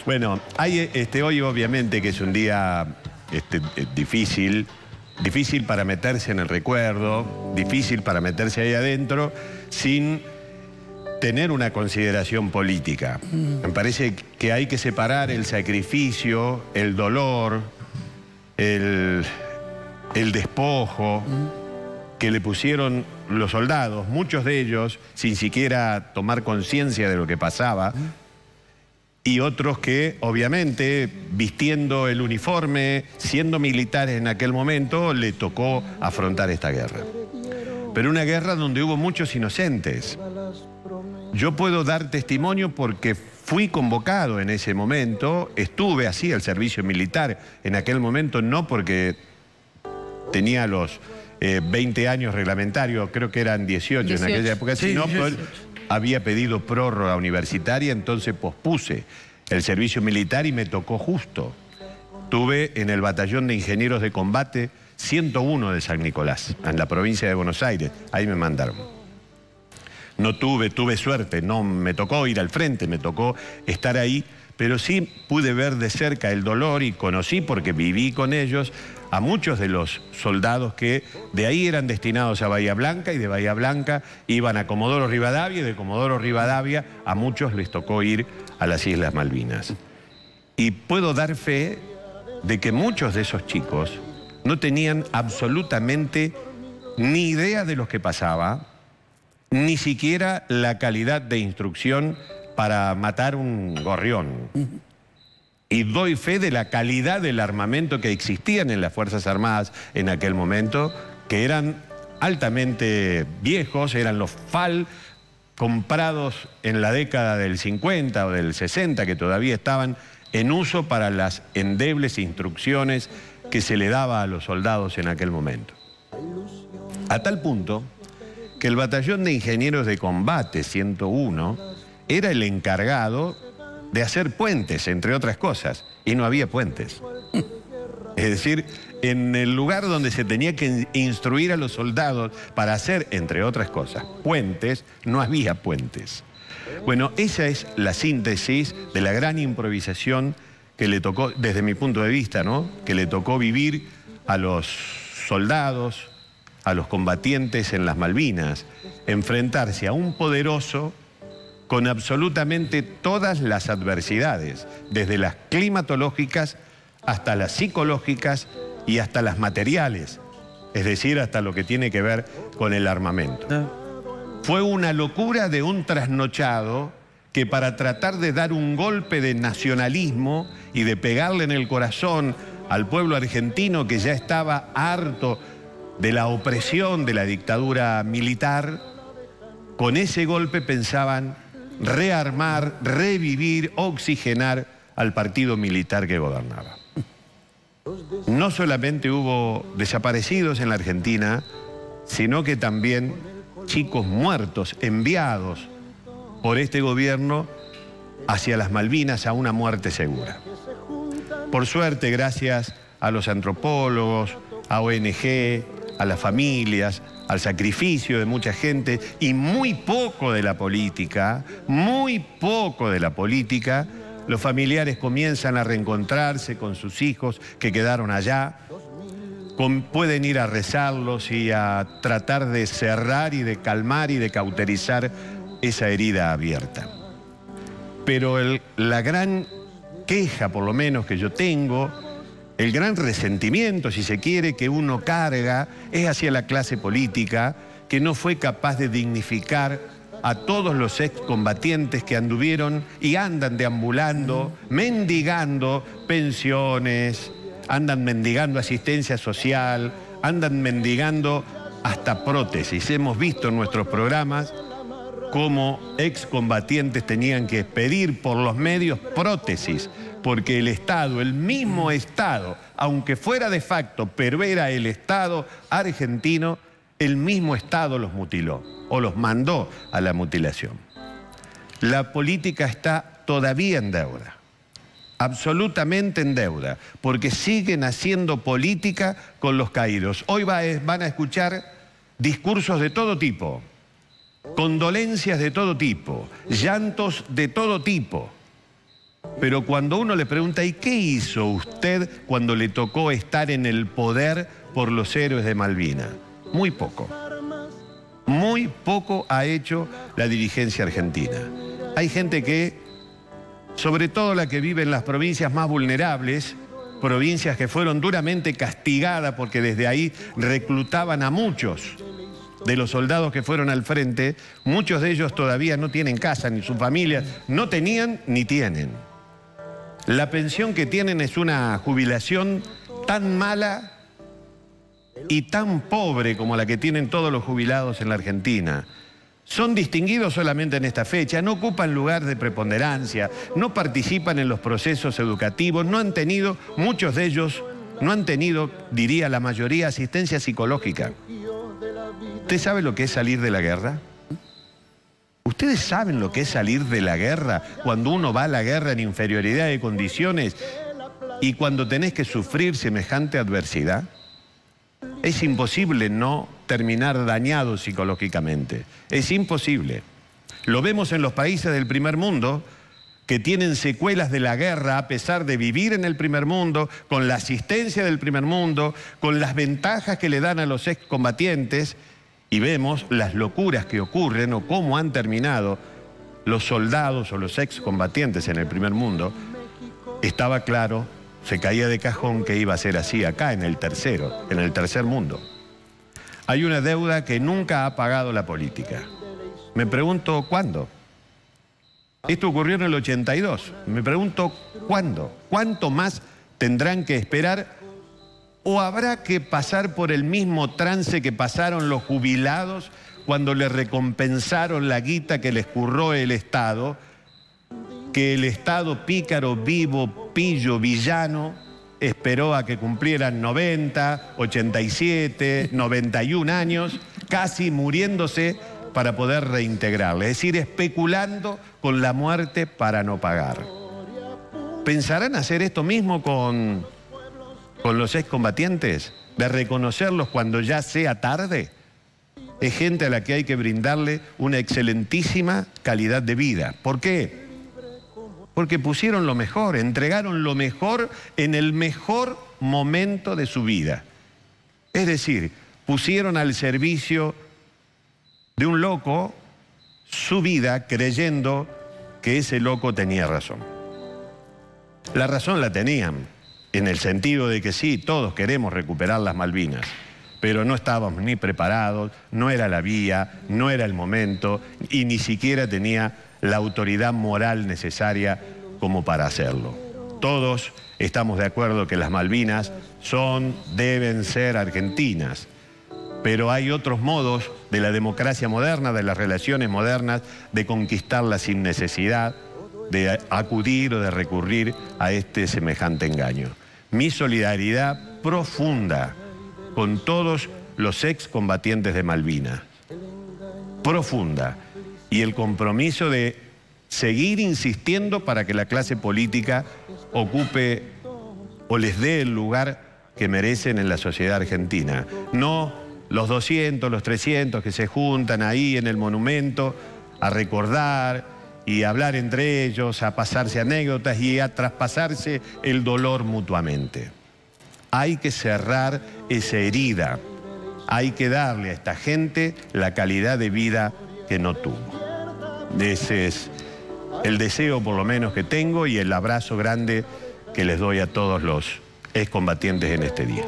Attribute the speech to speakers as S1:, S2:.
S1: Bueno, hay, hoy obviamente que es un día difícil para meterse en el recuerdo, difícil para meterse ahí adentro, sin tener una consideración política. Me parece que hay que separar el sacrificio, el dolor, el despojo que le pusieron los soldados, muchos de ellos sin siquiera tomar conciencia de lo que pasaba, y otros que, obviamente, vistiendo el uniforme, siendo militares en aquel momento, le tocó afrontar esta guerra. Pero una guerra donde hubo muchos inocentes. Yo puedo dar testimonio porque fui convocado en ese momento, estuve así al servicio militar en aquel momento, no porque tenía los 20 años reglamentarios, creo que eran 18 en aquella época, sí, sino por... Había pedido prórroga universitaria, entonces pospuse el servicio militar y me tocó justo. Tuve en el batallón de ingenieros de combate 101 de San Nicolás, en la provincia de Buenos Aires. Ahí me mandaron. No tuve suerte, no me tocó ir al frente, me tocó estar ahí, pero sí pude ver de cerca el dolor y conocí, porque viví con ellos, a muchos de los soldados que de ahí eran destinados a Bahía Blanca y de Bahía Blanca iban a Comodoro Rivadavia y de Comodoro Rivadavia a muchos les tocó ir a las Islas Malvinas. Y puedo dar fe de que muchos de esos chicos no tenían absolutamente ni idea de lo que pasaba, ni siquiera la calidad de instrucción para matar un gorrión. Y doy fe de la calidad del armamento que existían en las Fuerzas Armadas en aquel momento, que eran altamente viejos, eran los FAL comprados en la década del 50 o del 60, que todavía estaban en uso para las endebles instrucciones que se le daba a los soldados en aquel momento. A tal punto que el batallón de ingenieros de combate 101 era el encargado de hacer puentes, entre otras cosas, y no había puentes. Es decir, en el lugar donde se tenía que instruir a los soldados para hacer, entre otras cosas, puentes, no había puentes. Bueno, esa es la síntesis de la gran improvisación que le tocó, desde mi punto de vista, ¿no?, que le tocó vivir a los soldados, a los combatientes en las Malvinas, enfrentarse a un poderoso con absolutamente todas las adversidades, desde las climatológicas hasta las psicológicas y hasta las materiales, es decir, hasta lo que tiene que ver con el armamento. Fue una locura de un trasnochado que, para tratar de dar un golpe de nacionalismo y de pegarle en el corazón al pueblo argentino, que ya estaba harto de la opresión de la dictadura militar, con ese golpe pensaban rearmar, revivir, oxigenar al partido militar que gobernaba. No solamente hubo desaparecidos en la Argentina, sino que también chicos muertos, enviados por este gobierno hacia las Malvinas a una muerte segura. Por suerte, gracias a los antropólogos, a ONG, a las familias, al sacrificio de mucha gente y muy poco de la política, los familiares comienzan a reencontrarse con sus hijos que quedaron allá, pueden ir a rezarlos y a tratar de cerrar y de calmar y de cauterizar esa herida abierta. Pero la gran queja, por lo menos, que yo tengo, el gran resentimiento, si se quiere, que uno carga, es hacia la clase política, que no fue capaz de dignificar a todos los excombatientes que anduvieron y andan deambulando, mendigando pensiones, andan mendigando asistencia social, andan mendigando hasta prótesis. Hemos visto en nuestros programas cómo excombatientes tenían que pedir por los medios prótesis, porque el Estado, el mismo Estado, aunque fuera de facto, pero era el Estado argentino, el mismo Estado los mutiló o los mandó a la mutilación. La política está todavía en deuda, absolutamente en deuda, porque siguen haciendo política con los caídos. Hoy van a escuchar discursos de todo tipo, condolencias de todo tipo, llantos de todo tipo. Pero cuando uno le pregunta, ¿y qué hizo usted cuando le tocó estar en el poder por los héroes de Malvinas? Muy poco. Muy poco ha hecho la dirigencia argentina. Hay gente que, sobre todo la que vive en las provincias más vulnerables, provincias que fueron duramente castigadas porque desde ahí reclutaban a muchos de los soldados que fueron al frente, muchos de ellos todavía no tienen casa, ni sus familias no tenían ni tienen. La pensión que tienen es una jubilación tan mala y tan pobre como la que tienen todos los jubilados en la Argentina. Son distinguidos solamente en esta fecha, no ocupan lugar de preponderancia, no participan en los procesos educativos, no han tenido, muchos de ellos, no han tenido, diría la mayoría, asistencia psicológica. ¿Usted sabe lo que es salir de la guerra? ¿Ustedes saben lo que es salir de la guerra cuando uno va a la guerra en inferioridad de condiciones y cuando tenés que sufrir semejante adversidad? Es imposible no terminar dañado psicológicamente. Es imposible. Lo vemos en los países del primer mundo que tienen secuelas de la guerra a pesar de vivir en el primer mundo, con la asistencia del primer mundo, con las ventajas que le dan a los excombatientes, y vemos las locuras que ocurren o cómo han terminado los soldados o los excombatientes en el primer mundo. Estaba claro, se caía de cajón que iba a ser así acá en el tercer mundo. Hay una deuda que nunca ha pagado la política. Me pregunto, ¿cuándo? Esto ocurrió en el 82. Me pregunto, ¿cuándo? ¿Cuánto más tendrán que esperar? ¿O habrá que pasar por el mismo trance que pasaron los jubilados cuando le recompensaron la guita que les curró el Estado, que el Estado pícaro, vivo, pillo, villano, esperó a que cumplieran 90, 87, 91 años, casi muriéndose para poder reintegrarle? Es decir, especulando con la muerte para no pagar. ¿Pensarán hacer esto mismo con los excombatientes? ¿De reconocerlos cuando ya sea tarde? Es gente a la que hay que brindarle una excelentísima calidad de vida. ¿Por qué? Porque pusieron lo mejor, entregaron lo mejor en el mejor momento de su vida. Es decir, pusieron al servicio de un loco su vida creyendo que ese loco tenía razón. La razón la tenían, en el sentido de que sí, todos queremos recuperar las Malvinas, pero no estábamos ni preparados, no era la vía, no era el momento y ni siquiera tenía la autoridad moral necesaria como para hacerlo. Todos estamos de acuerdo que las Malvinas deben ser argentinas, pero hay otros modos de la democracia moderna, de las relaciones modernas, de conquistarlas sin necesidad de acudir o de recurrir a este semejante engaño. Mi solidaridad profunda con todos los excombatientes de Malvinas, profunda, y el compromiso de seguir insistiendo para que la clase política ocupe o les dé el lugar que merecen en la sociedad argentina. No los 200, los 300 que se juntan ahí en el monumento a recordar y a hablar entre ellos, a pasarse anécdotas y a traspasarse el dolor mutuamente. Hay que cerrar esa herida. Hay que darle a esta gente la calidad de vida que no tuvo. Ese es el deseo, por lo menos, que tengo y el abrazo grande que les doy a todos los excombatientes en este día.